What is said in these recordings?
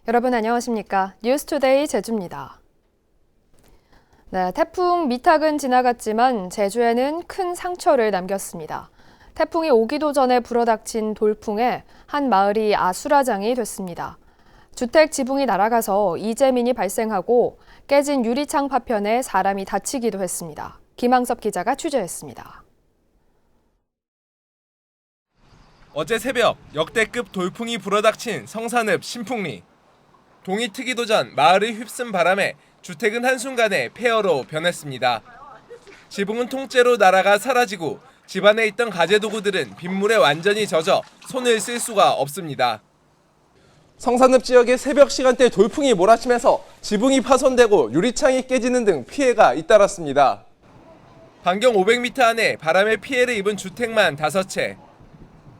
여러분 안녕하십니까? 뉴스투데이 제주입니다. 네, 태풍 미탁은 지나갔지만 제주에는 큰 상처를 남겼습니다. 태풍이 오기도 전에 불어닥친 돌풍에 한 마을이 아수라장이 됐습니다. 주택 지붕이 날아가서 이재민이 발생하고 깨진 유리창 파편에 사람이 다치기도 했습니다. 김항섭 기자가 취재했습니다. 어제 새벽 역대급 돌풍이 불어닥친 성산읍 신풍리. 동이 트기도 전 마을을 휩쓴 바람에 주택은 한순간에 폐허로 변했습니다. 지붕은 통째로 날아가 사라지고 집안에 있던 가재도구들은 빗물에 완전히 젖어 손을 쓸 수가 없습니다. 성산읍 지역의 새벽 시간대 돌풍이 몰아치면서 지붕이 파손되고 유리창이 깨지는 등 피해가 잇따랐습니다. 반경 500m 안에 바람의 피해를 입은 주택만 5채.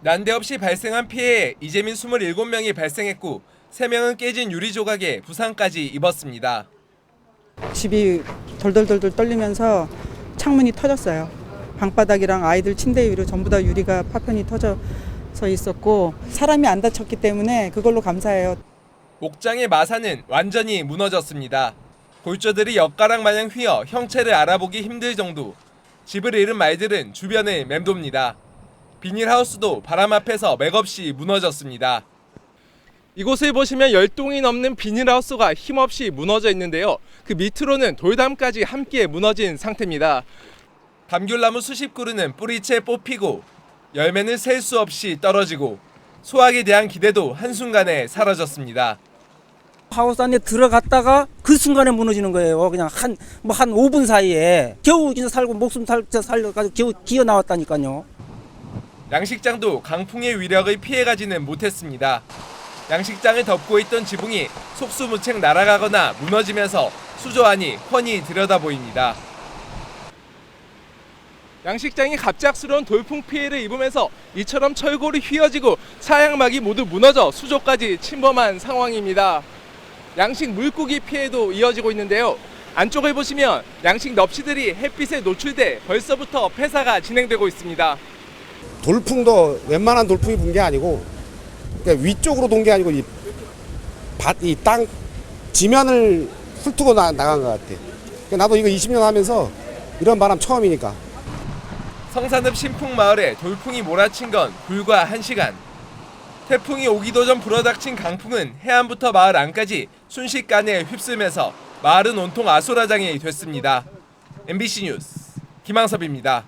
난데없이 발생한 피해에 이재민 27명이 발생했고 3명은 깨진 유리 조각에 부상까지 입었습니다. 집이 덜덜덜덜 떨리면서 창문이 터졌어요. 방바닥이랑 아이들 침대 위로 전부 다 유리가 파편이 터져서 있었고 사람이 안 다쳤기 때문에 그걸로 감사해요. 옥장의 마사는 완전히 무너졌습니다. 골조들이 엿가락 마냥 휘어 형체를 알아보기 힘들 정도. 집을 잃은 말들은 주변을 맴돕니다. 비닐하우스도 바람 앞에서 맥없이 무너졌습니다. 이곳을 보시면 10동이 넘는 비닐하우스가 힘없이 무너져 있는데요. 그 밑으로는 돌담까지 함께 무너진 상태입니다. 감귤나무 수십 그루는 뿌리채 뽑히고 열매는 셀 수 없이 떨어지고 수확에 대한 기대도 한순간에 사라졌습니다. 하우스 안에 들어갔다가 그 순간에 무너지는 거예요. 그냥 한 5분 사이에 겨우 살고 목숨 살려가지고 겨우 기어 나왔다니까요. 양식장도 강풍의 위력을 피해가지는 못했습니다. 양식장을 덮고 있던 지붕이 속수무책 날아가거나 무너지면서 수조 안이 훤히 들여다보입니다. 양식장이 갑작스러운 돌풍 피해를 입으면서 이처럼 철골이 휘어지고 차양막이 모두 무너져 수조까지 침범한 상황입니다. 양식 물고기 피해도 이어지고 있는데요. 안쪽을 보시면 양식 넙치들이 햇빛에 노출돼 벌써부터 폐사가 진행되고 있습니다. 돌풍도 웬만한 돌풍이 분 게 아니고 그러니까 위쪽으로 돈 게 아니고 이 땅 지면을 훑고 나간 것 같아. 그러니까 나도 이거 20년 하면서 이런 바람 처음이니까. 성산읍 신풍마을에 돌풍이 몰아친 건 불과 1시간. 태풍이 오기도 전 불어닥친 강풍은 해안부터 마을 안까지 순식간에 휩쓸면서 마을은 온통 아수라장이 됐습니다. MBC 뉴스 김항섭입니다.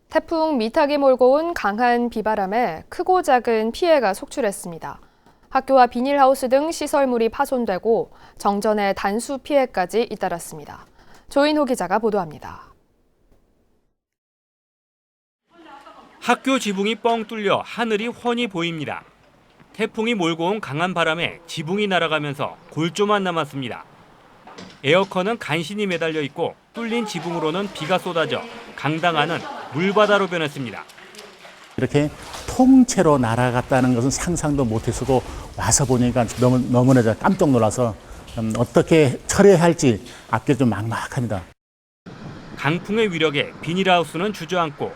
태풍 미탁이 몰고 온 강한 비바람에 크고 작은 피해가 속출했습니다. 학교와 비닐하우스 등 시설물이 파손되고 정전의 단수 피해까지 잇따랐습니다. 조인호 기자가 보도합니다. 학교 지붕이 뻥 뚫려 하늘이 훤히 보입니다. 태풍이 몰고 온 강한 바람에 지붕이 날아가면서 골조만 남았습니다. 에어컨은 간신히 매달려 있고 뚫린 지붕으로는 비가 쏟아져 강당 안은 물바다로 변했습니다. 이렇게 통째로 날아갔다는 것은 상상도 못했고 와서 보니까 너무나 깜짝 놀라서 어떻게 처리해야 할지 앞이 좀 막막합니다. 강풍의 위력에 비닐하우스는 주저앉고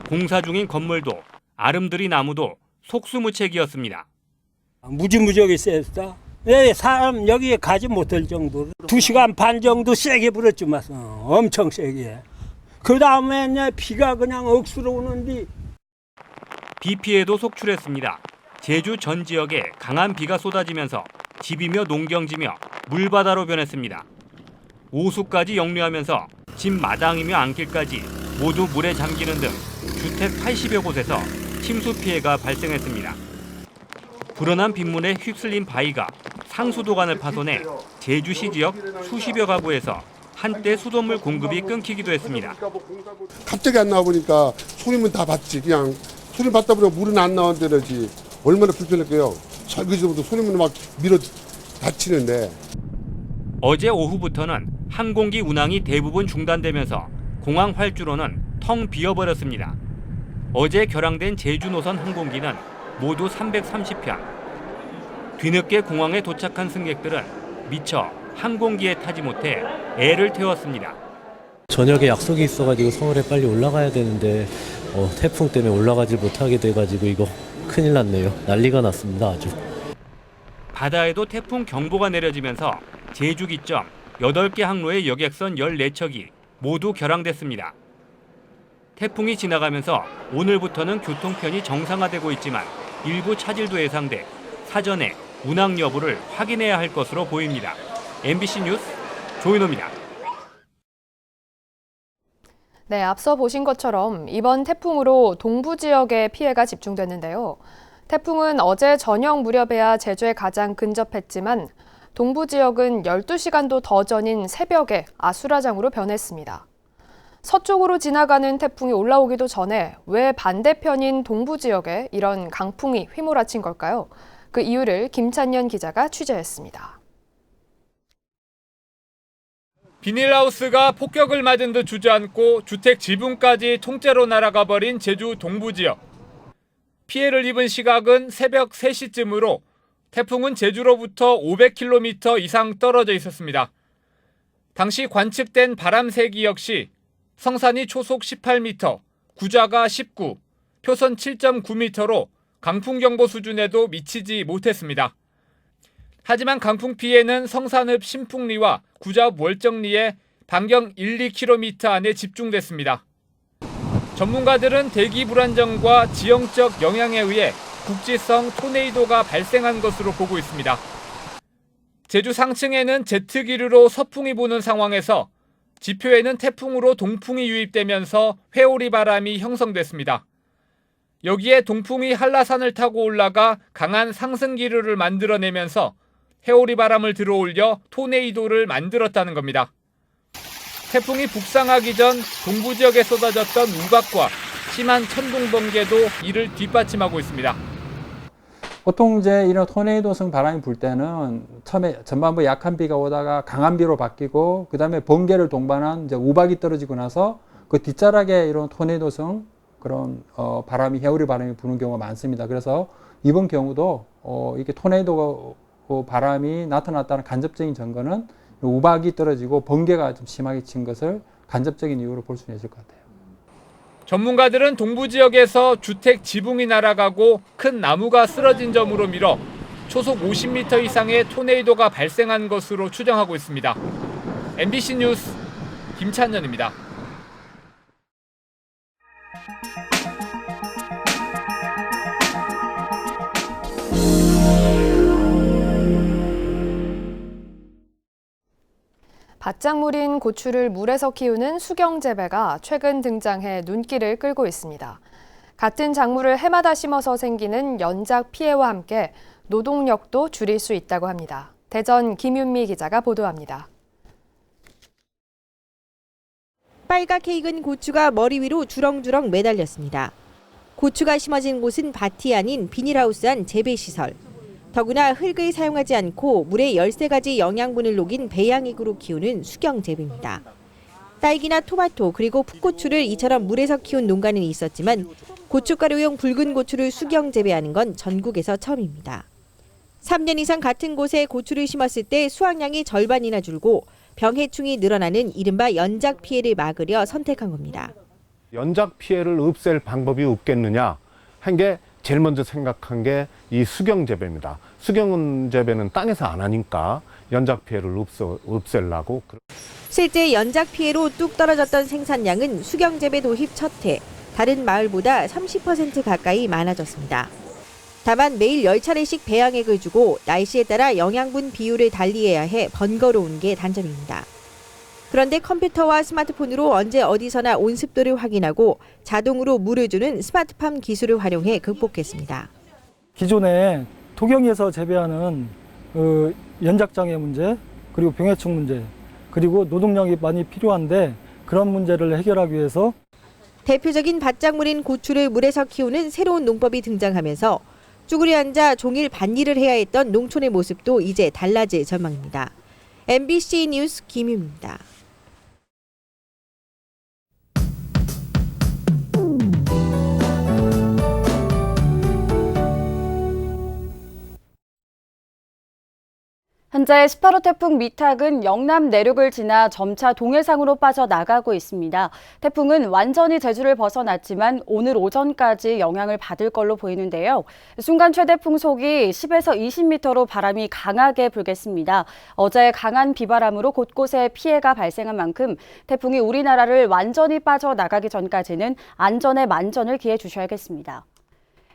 공사 중인 건물도 아름드리 나무도 속수무책이었습니다. 무지무지하게 셌다. 왜 사람 여기에 가지 못할 정도로 2시간 반 정도 세게 불었지만 엄청 세게. 그 다음에 비가 그냥 억수로 오는데 비 피해도 속출했습니다. 제주 전 지역에 강한 비가 쏟아지면서 집이며 농경지며 물바다로 변했습니다. 오수까지 역류하면서 집 마당이며 안길까지 모두 물에 잠기는 등 주택 80여 곳에서 침수 피해가 발생했습니다. 불어난 빗물에 휩쓸린 바위가 상수도관을 파손해 제주시 지역 수십여 가구에서 한때 수돗물 공급이 끊기기도 했습니다. 갑자기 안 나와보니까 소리만 다 봤지. 그냥 소리 받다 보니까 물은 안 나온다지. 얼마나 불편할까요? 설거지부터 소리만 막 밀어 다치는데. 어제 오후부터는 항공기 운항이 대부분 중단되면서 공항 활주로는 텅 비어버렸습니다. 어제 결항된 제주 노선 항공기는 모두 330편. 뒤늦게 공항에 도착한 승객들은 미처 항공기에 타지 못해 애를 태웠습니다. 저녁에 약속이 있어가지고 서울에 빨리 올라가야 되는데 태풍 때문에 올라가질 못하게 돼가지고 이거 큰일 났네요. 난리가 났습니다. 아주. 바다에도 태풍 경보가 내려지면서 제주 기점 8개 항로의 여객선 14척이 모두 결항됐습니다. 태풍이 지나가면서 오늘부터는 교통편이 정상화되고 있지만 일부 차질도 예상돼 사전에 운항 여부를 확인해야 할 것으로 보입니다. MBC 뉴스 조인호입니다. 네, 앞서 보신 것처럼 이번 태풍으로 동부 지역에 피해가 집중됐는데요. 태풍은 어제 저녁 무렵에야 제주에 가장 근접했지만 동부 지역은 12시간도 더 전인 새벽에 아수라장으로 변했습니다. 서쪽으로 지나가는 태풍이 올라오기도 전에 왜 반대편인 동부 지역에 이런 강풍이 휘몰아친 걸까요? 그 이유를 김찬년 기자가 취재했습니다. 비닐하우스가 폭격을 맞은 듯 주저앉고 주택 지붕까지 통째로 날아가 버린 제주 동부 지역. 피해를 입은 시각은 새벽 3시쯤으로 태풍은 제주로부터 500km 이상 떨어져 있었습니다. 당시 관측된 바람 세기 역시 성산이 초속 18m, 구좌가 19, 표선 7.9m로 강풍경보 수준에도 미치지 못했습니다. 하지만 강풍 피해는 성산읍 신풍리와 구좌읍 월정리에 반경 1-2km 안에 집중됐습니다. 전문가들은 대기 불안정과 지형적 영향에 의해 국지성 토네이도가 발생한 것으로 보고 있습니다. 제주 상층에는 제트기류로 서풍이 부는 상황에서 지표에는 태풍으로 동풍이 유입되면서 회오리 바람이 형성됐습니다. 여기에 동풍이 한라산을 타고 올라가 강한 상승기류를 만들어내면서 회오리 바람을 들어올려 토네이도를 만들었다는 겁니다. 태풍이 북상하기 전 동부 지역에 쏟아졌던 우박과 심한 천둥 번개도 이를 뒷받침하고 있습니다. 보통 이제 이런 토네이도성 바람이 불 때는 처음에 전반부 약한 비가 오다가 강한 비로 바뀌고 그다음에 번개를 동반한 이제 우박이 떨어지고 나서 그 뒷자락에 이런 토네이도성 그런 바람이 회오리 바람이 부는 경우가 많습니다. 그래서 이번 경우도 이렇게 토네이도 바람이 나타났다는 간접적인 증거는 우박이 떨어지고 번개가 좀 심하게 친 것을 간접적인 이유로 볼 수 있을 것 같아요. 전문가들은 동부 지역에서 주택 지붕이 날아가고 큰 나무가 쓰러진 점으로 미뤄 초속 50m 이상의 토네이도가 발생한 것으로 추정하고 있습니다. MBC 뉴스 김찬년입니다. 밭작물인 고추를 물에서 키우는 수경재배가 최근 등장해 눈길을 끌고 있습니다. 같은 작물을 해마다 심어서 생기는 연작 피해와 함께 노동력도 줄일 수 있다고 합니다. 대전 김윤미 기자가 보도합니다. 빨갛게 익은 고추가 머리 위로 주렁주렁 매달렸습니다. 고추가 심어진 곳은 밭이 아닌 비닐하우스 안 재배시설. 더구나 흙을 사용하지 않고 물에 13가지 영양분을 녹인 배양액으로 키우는 수경재배입니다. 딸기나 토마토 그리고 풋고추를 이처럼 물에서 키운 농가는 있었지만 고춧가루용 붉은 고추를 수경재배하는 건 전국에서 처음입니다. 3년 이상 같은 곳에 고추를 심었을 때 수확량이 절반이나 줄고 병해충이 늘어나는 이른바 연작 피해를 막으려 선택한 겁니다. 연작 피해를 없앨 방법이 없겠느냐 한 게 제일 먼저 생각한 게 이 수경재배입니다. 수경재배는 땅에서 안 하니까 연작 피해를 없애려고. 실제 연작 피해로 뚝 떨어졌던 생산량은 수경재배 도입 첫 해, 다른 마을보다 30% 가까이 많아졌습니다. 다만 매일 10차례씩 배양액을 주고 날씨에 따라 영양분 비율을 달리해야 해 번거로운 게 단점입니다. 그런데 컴퓨터와 스마트폰으로 언제 어디서나 온습도를 확인하고 자동으로 물을 주는 스마트팜 기술을 활용해 극복했습니다. 기존에 토경에서 재배하는 연작장애 문제, 그리고 병해충 문제, 그리고 노동력이 많이 필요한데 그런 문제를 해결하기 위해서 대표적인 밭작물인 고추를 물에서 키우는 새로운 농법이 등장하면서 쭈그려 앉아 종일 밭일을 해야 했던 농촌의 모습도 이제 달라질 전망입니다. MBC 뉴스 김유입니다. 현재 18호 태풍 미탁은 영남 내륙을 지나 점차 동해상으로 빠져나가고 있습니다. 태풍은 완전히 제주를 벗어났지만 오늘 오전까지 영향을 받을 걸로 보이는데요. 순간 최대 풍속이 10에서 20m로 바람이 강하게 불겠습니다. 어제 강한 비바람으로 곳곳에 피해가 발생한 만큼 태풍이 우리나라를 완전히 빠져나가기 전까지는 안전에 만전을 기해 주셔야겠습니다.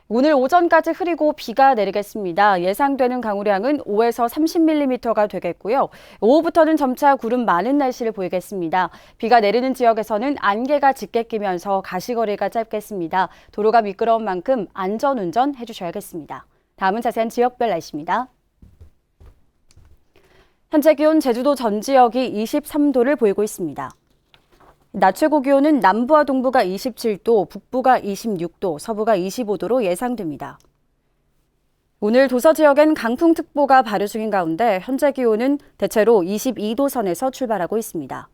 오늘 오전까지 흐리고 비가 내리겠습니다. 예상되는 강우량은 5에서 30mm가 되겠고요. 오후부터는 점차 구름 많은 날씨를 보이겠습니다. 비가 내리는 지역에서는 안개가 짙게 끼면서 가시거리가 짧겠습니다. 도로가 미끄러운 만큼 안전운전 해주셔야겠습니다. 다음은 자세한 지역별 날씨입니다. 현재 기온 제주도 전 지역이 23도를 보이고 있습니다. 낮 최고 기온은 남부와 동부가 27도, 북부가 26도, 서부가 25도로 예상됩니다. 오늘 도서 지역엔 강풍특보가 발효 중인 가운데 현재 기온은 대체로 22도 선에서 출발하고 있습니다.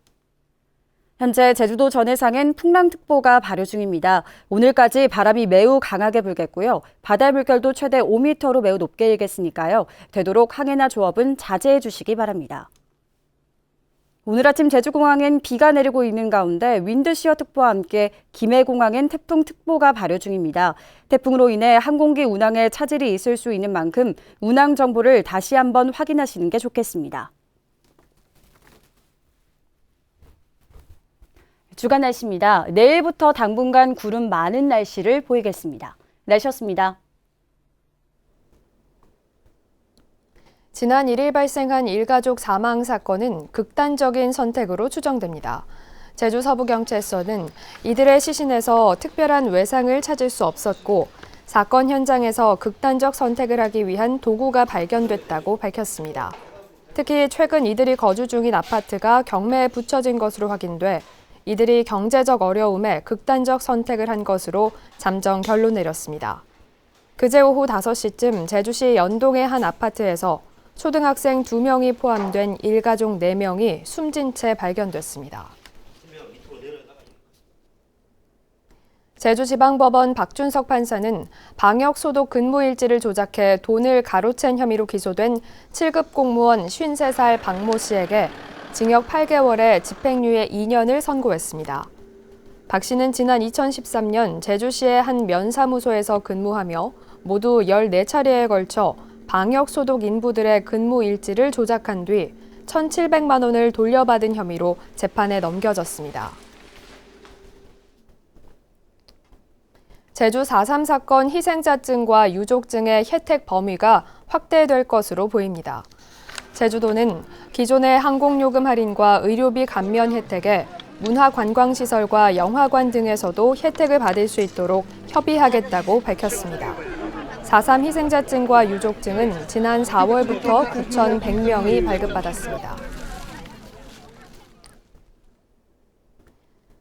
현재 제주도 전해상엔 풍랑특보가 발효 중입니다. 오늘까지 바람이 매우 강하게 불겠고요. 바다의 물결도 최대 5m로 매우 높게 일겠으니까요. 되도록 항해나 조업은 자제해 주시기 바랍니다. 오늘 아침 제주공항엔 비가 내리고 있는 가운데 윈드시어특보와 함께 김해공항엔 태풍특보가 발효 중입니다. 태풍으로 인해 항공기 운항에 차질이 있을 수 있는 만큼 운항 정보를 다시 한번 확인하시는 게 좋겠습니다. 주간 날씨입니다. 내일부터 당분간 구름 많은 날씨를 보이겠습니다. 날씨였습니다. 지난 1일 발생한 일가족 사망 사건은 극단적인 선택으로 추정됩니다. 제주 서부경찰서는 이들의 시신에서 특별한 외상을 찾을 수 없었고 사건 현장에서 극단적 선택을 하기 위한 도구가 발견됐다고 밝혔습니다. 특히 최근 이들이 거주 중인 아파트가 경매에 붙여진 것으로 확인돼 이들이 경제적 어려움에 극단적 선택을 한 것으로 잠정 결론 내렸습니다. 그제 오후 5시쯤 제주시 연동의 한 아파트에서 초등학생 2명이 포함된 일가족 4명이 숨진 채 발견됐습니다. 제주지방법원 박준석 판사는 방역소독 근무일지를 조작해 돈을 가로챈 혐의로 기소된 7급 공무원 53살 박모 씨에게 징역 8개월에 집행유예 2년을 선고했습니다. 박 씨는 지난 2013년 제주시의 한 면사무소에서 근무하며 모두 14차례에 걸쳐 방역소독 인부들의 근무 일지를 조작한 뒤 1,700만 원을 돌려받은 혐의로 재판에 넘겨졌습니다. 제주 4.3 사건 희생자증과 유족증의 혜택 범위가 확대될 것으로 보입니다. 제주도는 기존의 항공요금 할인과 의료비 감면 혜택에 문화관광시설과 영화관 등에서도 혜택을 받을 수 있도록 협의하겠다고 밝혔습니다. 4.3 희생자증과 유족증은 지난 4월부터 9,100명이 발급받았습니다.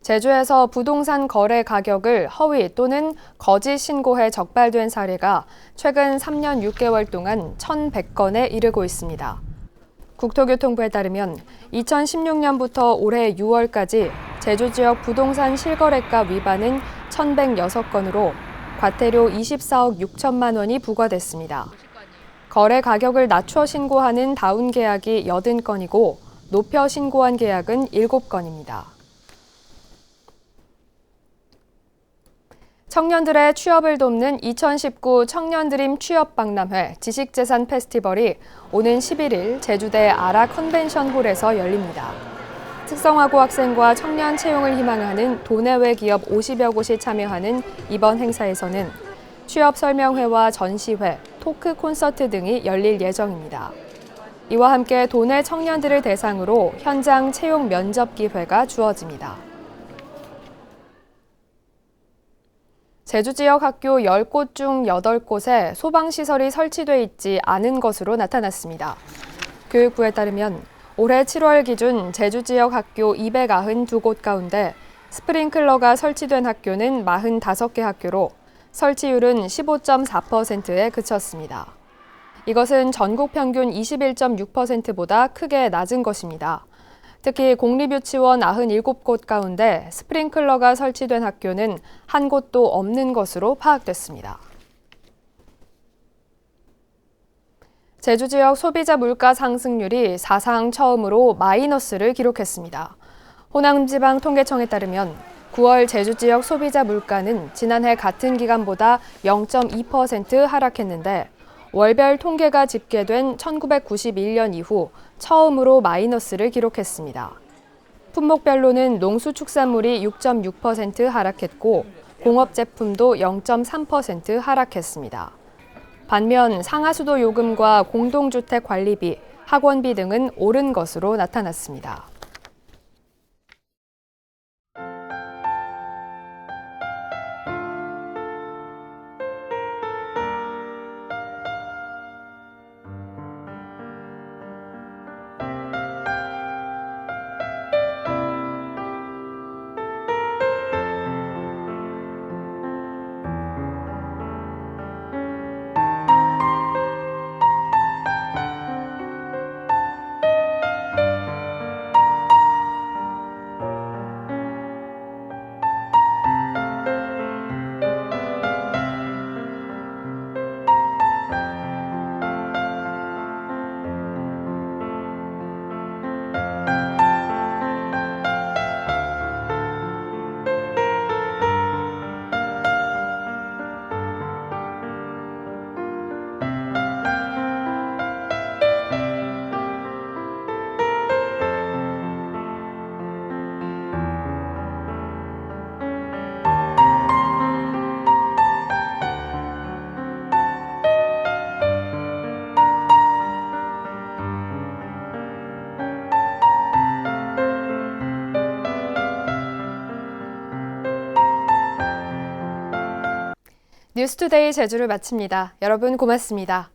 제주에서 부동산 거래 가격을 허위 또는 거짓 신고해 적발된 사례가 최근 3년 6개월 동안 1,100건에 이르고 있습니다. 국토교통부에 따르면 2016년부터 올해 6월까지 제주 지역 부동산 실거래가 위반은 1,106건으로 과태료 24억 6천만 원이 부과됐습니다. 거래 가격을 낮춰 신고하는 다운 계약이 80건이고 높여 신고한 계약은 7건입니다. 청년들의 취업을 돕는 2019 청년드림 취업박람회 지식재산 페스티벌이 오는 11일 제주대 아라 컨벤션홀에서 열립니다. 특성화고 학생과 청년 채용을 희망하는 도내외 기업 50여 곳이 참여하는 이번 행사에서는 취업 설명회와 전시회, 토크 콘서트 등이 열릴 예정입니다. 이와 함께 도내 청년들을 대상으로 현장 채용 면접 기회가 주어집니다. 제주 지역 학교 10곳 중 8곳에 소방시설이 설치돼 있지 않은 것으로 나타났습니다. 교육부에 따르면 올해 7월 기준 제주 지역 학교 292곳 가운데 스프링클러가 설치된 학교는 45개 학교로 설치율은 15.4%에 그쳤습니다. 이것은 전국 평균 21.6%보다 크게 낮은 것입니다. 특히 공립유치원 97곳 가운데 스프링클러가 설치된 학교는 한 곳도 없는 것으로 파악됐습니다. 제주 지역 소비자 물가 상승률이 사상 처음으로 마이너스를 기록했습니다. 호남지방통계청에 따르면 9월 제주 지역 소비자 물가는 지난해 같은 기간보다 0.2% 하락했는데 월별 통계가 집계된 1991년 이후 처음으로 마이너스를 기록했습니다. 품목별로는 농수축산물이 6.6% 하락했고 공업제품도 0.3% 하락했습니다. 반면 상하수도 요금과 공동주택 관리비, 학원비 등은 오른 것으로 나타났습니다. 뉴스투데이 제주를 마칩니다. 여러분 고맙습니다.